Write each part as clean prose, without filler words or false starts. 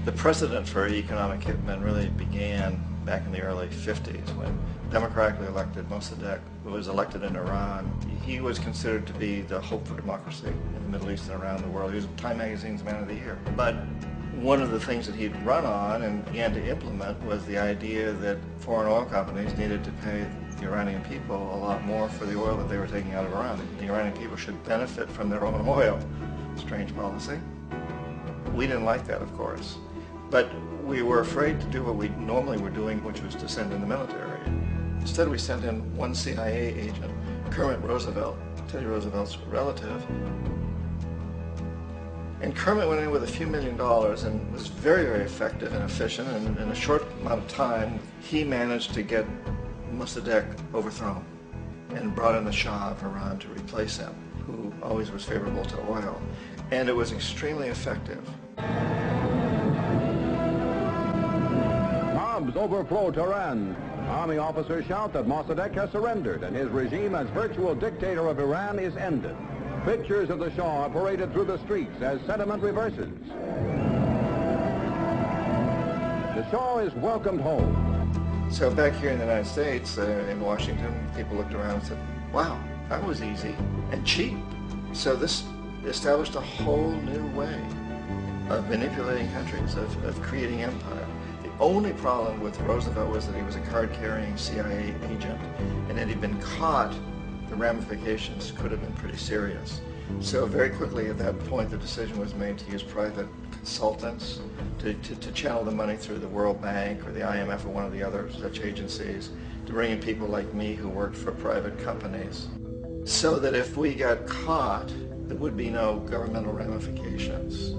The precedent for economic hitmen really began back in the early 50s when democratically elected Mossadegh, who was elected in Iran. He was considered to be the hope for democracy in the Middle East and around the world. He was Time Magazine's Man of the Year. But one of the things that he'd run on and began to implement was the idea that foreign oil companies needed to pay the Iranian people a lot more for the oil that they were taking out of Iran. The Iranian people should benefit from their own oil. Strange policy. We didn't like that, of course. But we were afraid to do what we normally were doing, which was to send in the military. Instead, we sent in one CIA agent, Kermit Roosevelt, Teddy Roosevelt's relative. And Kermit went in with a few $1 million and was very, very effective and efficient. And in a short amount of time, he managed to get Mossadegh overthrown and brought in the Shah of Iran to replace him, who always was favorable to oil. And it was extremely effective. Bombs overflow Tehran. Army officers shout that Mossadegh has surrendered and his regime as virtual dictator of Iran is ended. Pictures of the Shah are paraded through the streets as sentiment reverses. The Shah is welcomed home. So back here in the United States, in Washington, people looked around and said, wow, that was easy and cheap. So this established a whole new way of manipulating countries, of creating empire. The only problem with Roosevelt was that he was a card-carrying CIA agent, and had he been caught, the ramifications could have been pretty serious. So very quickly at that point, the decision was made to use private consultants to channel the money through the World Bank or the IMF or one of the other such agencies, to bring in people like me who worked for private companies, so that if we got caught, there would be no governmental ramifications.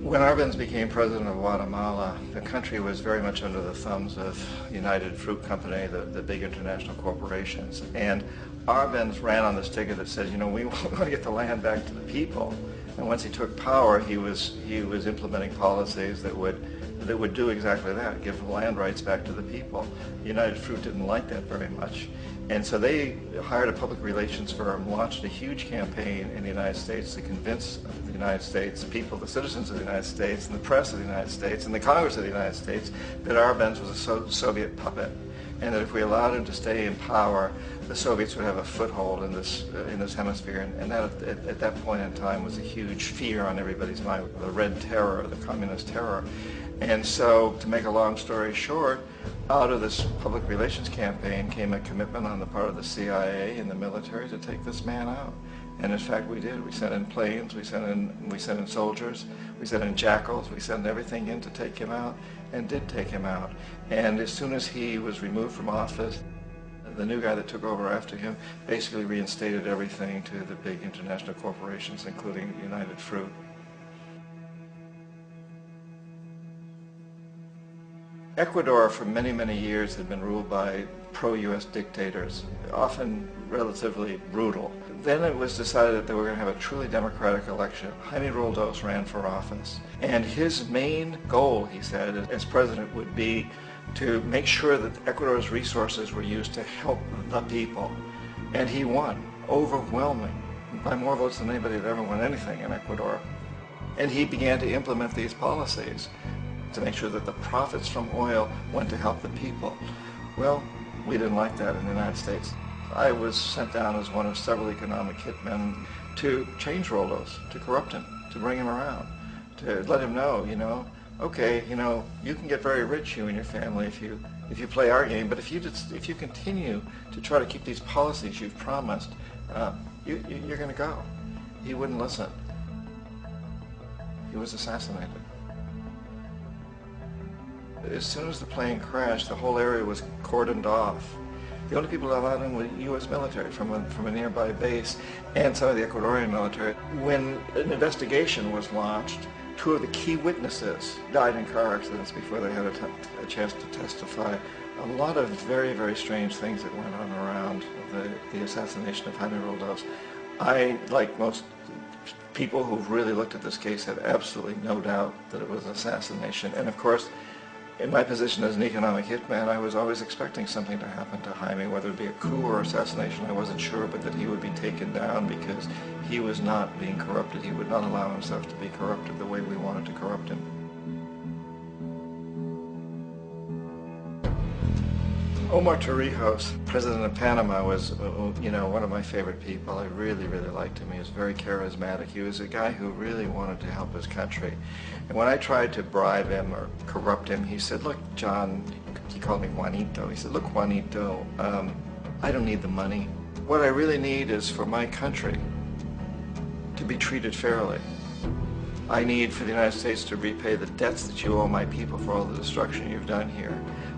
When Arbenz became president of Guatemala, the country was very much under the thumbs of United Fruit Company, the big international corporations. And Arbenz ran on this ticket that says, you know, we want to get the land back to the people. And once he took power, he was implementing policies that would do exactly that, give the land rights back to the people. United Fruit didn't like that very much. And so they hired a public relations firm, launched a huge campaign in the United States to convince the United States, the people, the citizens of the United States, and the press of the United States, and the Congress of the United States, that Arbenz was a Soviet puppet, and that if we allowed him to stay in power, the Soviets would have a foothold in this hemisphere. And that, at that point in time, was a huge fear on everybody's mind, the Red Terror, the Communist terror. And so, to make a long story short, out of this public relations campaign came a commitment on the part of the CIA and the military to take this man out. And in fact, we did. We sent in planes, we sent in soldiers, we sent in jackals, we sent everything in to take him out, and did take him out. And as soon as he was removed from office, the new guy that took over after him basically reinstated everything to the big international corporations, including United Fruit. Ecuador for many, many years had been ruled by pro-U.S. dictators, often relatively brutal. Then it was decided that they were going to have a truly democratic election. Jaime Roldos ran for office, and his main goal, he said, as president would be to make sure that Ecuador's resources were used to help the people. And he won, overwhelming, by more votes than anybody had ever won anything in Ecuador. And he began to implement these policies to make sure that the profits from oil went to help the people. Well, we didn't like that in the United States. I was sent down as one of several economic hitmen to change Roldos, to corrupt him, to bring him around, to let him know, you know, okay, you know, you can get very rich, you and your family, if you play our game, but if you continue to try to keep these policies you've promised, you're going to go. He wouldn't listen. He was assassinated. As soon as the plane crashed, the whole area was cordoned off. The only people allowed in were U.S. military from a nearby base and some of the Ecuadorian military. When an investigation was launched, two of the key witnesses died in car accidents before they had a chance to testify. A lot of very, very strange things that went on around the assassination of Jaime Roldos. I, like most people who've really looked at this case, have absolutely no doubt that it was an assassination. And of course, In my position as an economic hitman, I was always expecting something to happen to Jaime, whether it be a coup or assassination, I wasn't sure, but that he would be taken down because he was not being corrupted. He would not allow himself to be corrupted the way we wanted to corrupt him. Omar Torrijos, president of Panama, was, one of my favorite people. I really, really liked him. He was very charismatic. He was a guy who really wanted to help his country. And when I tried to bribe him or corrupt him, he said, look, John, he called me Juanito. He said, look, Juanito, I don't need the money. What I really need is for my country to be treated fairly. I need for the United States to repay the debts that you owe my people for all the destruction you've done here.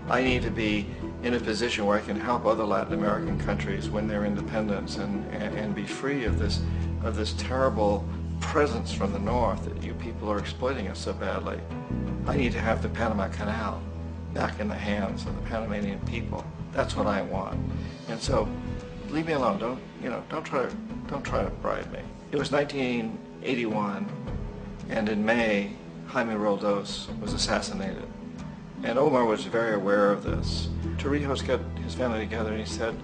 I need to be in a position where I can help other Latin American countries win their independence and be free of this terrible presence from the north that you people are exploiting us so badly. I need to have the Panama Canal back in the hands of the Panamanian people. That's what I want. And so, leave me alone. Don't try to bribe me. It was 1981, and in May, Jaime Roldos was assassinated. And Omar was very aware of this. Torrijos got his family together and he said,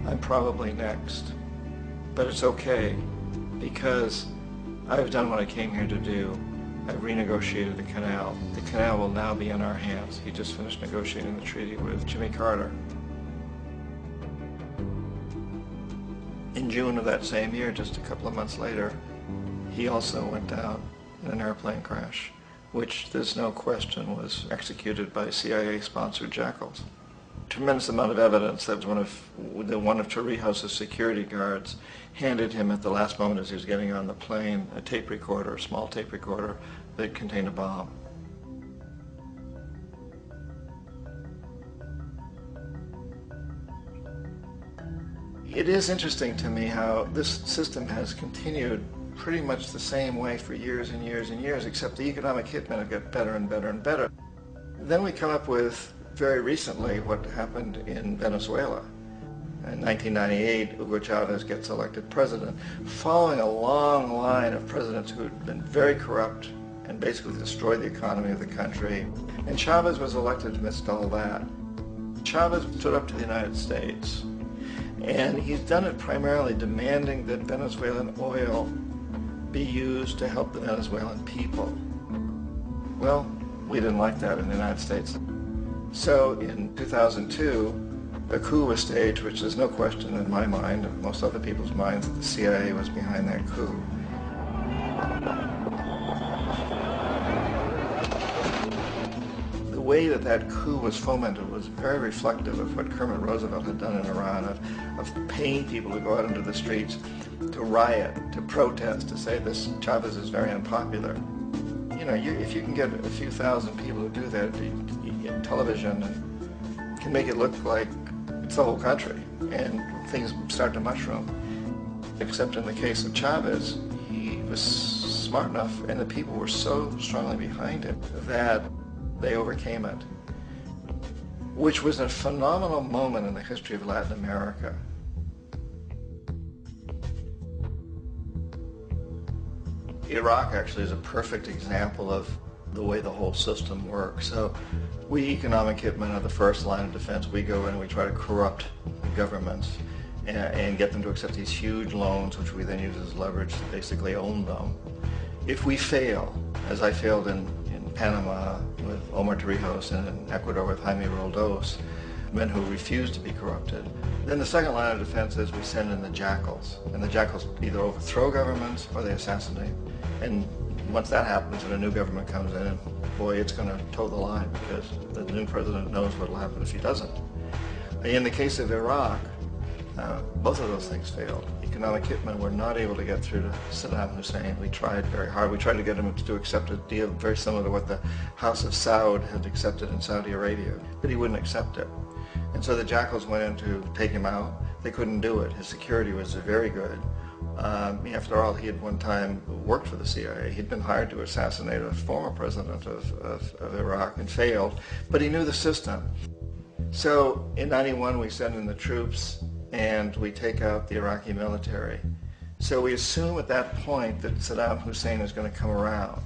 I'm probably next, but it's okay because I've done what I came here to do. I've renegotiated the canal. The canal will now be in our hands. He just finished negotiating the treaty with Jimmy Carter. In June of that same year, just a couple of months later, he also went down in an airplane crash, which there's no question was executed by CIA-sponsored jackals. Tremendous amount of evidence that one of Torrijos' security guards handed him at the last moment as he was getting on the plane a tape recorder, a small tape recorder that contained a bomb. It is interesting to me how this system has continued pretty much the same way for years and years and years, except the economic hitmen have got better and better and better. Then we come up with, very recently, what happened in Venezuela. In 1998, Hugo Chavez gets elected president, following a long line of presidents who had been very corrupt and basically destroyed the economy of the country. And Chavez was elected amidst all that. Chavez stood up to the United States, and he's done it primarily demanding that Venezuelan oil be used to help the Venezuelan people. Well, we didn't like that in the United States. So in 2002, a coup was staged, which there's no question in my mind, and most other people's minds, that the CIA was behind that coup. The way that coup was fomented was very reflective of what Kermit Roosevelt had done in Iran, of paying people to go out into the streets, to riot, to protest, to say this Chavez is very unpopular. If you can get a few thousand people to do that in television, and can make it look like it's the whole country, and things start to mushroom. Except in the case of Chavez, he was smart enough, and the people were so strongly behind him that they overcame it, which was a phenomenal moment in the history of Latin America. Iraq actually is a perfect example of the way the whole system works. So we economic hitmen are the first line of defense. We go in and we try to corrupt the governments and get them to accept these huge loans, which we then use as leverage to basically own them. If we fail, as I failed in Panama with Omar Torrijos and in Ecuador with Jaime Roldos, men who refuse to be corrupted, then the second line of defense is we send in the jackals. And the jackals either overthrow governments or they assassinate. And once that happens and a new government comes in, boy, it's going to toe the line because the new president knows what will happen if he doesn't. In the case of Iraq, both of those things failed. Economic hitmen were not able to get through to Saddam Hussein. We tried very hard. We tried to get him to accept a deal very similar to what the House of Saud had accepted in Saudi Arabia, but he wouldn't accept it. And so the jackals went in to take him out. They couldn't do it. His security was very good. After all, he had one time worked for the CIA. He'd been hired to assassinate a former president of Iraq and failed, but he knew the system. So in '91, we send in the troops and we take out the Iraqi military. So we assume at that point that Saddam Hussein is going to come around.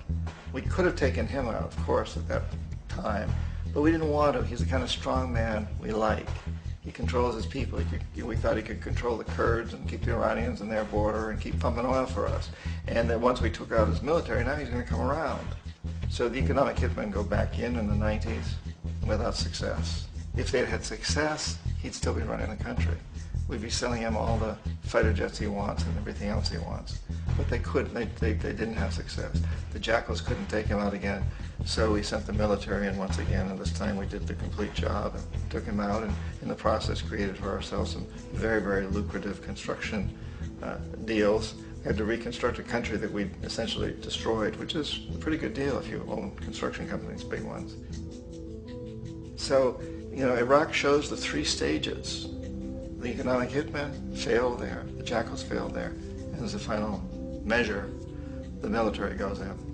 We could have taken him out, of course, at that time, But we didn't want him. He's the kind of strong man we like. He controls his people. We thought he could control the Kurds and keep the Iranians in their border and keep pumping oil for us. And then once we took out his military, now he's going to come around. So the economic hitmen go back in the 90s without success. If they'd had success, he'd still be running the country. We'd be selling him all the fighter jets he wants and everything else he wants. But they couldn't. They didn't have success. The Jackals couldn't take him out again. So we sent the military in once again, and this time we did the complete job and took him out, and in the process created for ourselves some very, very lucrative construction deals. We had to reconstruct a country that we essentially destroyed, which is a pretty good deal if you own construction companies, big ones. So, you know, Iraq shows the three stages. The economic hitmen failed there, the Jackals failed there, and as a final measure, the military goes in.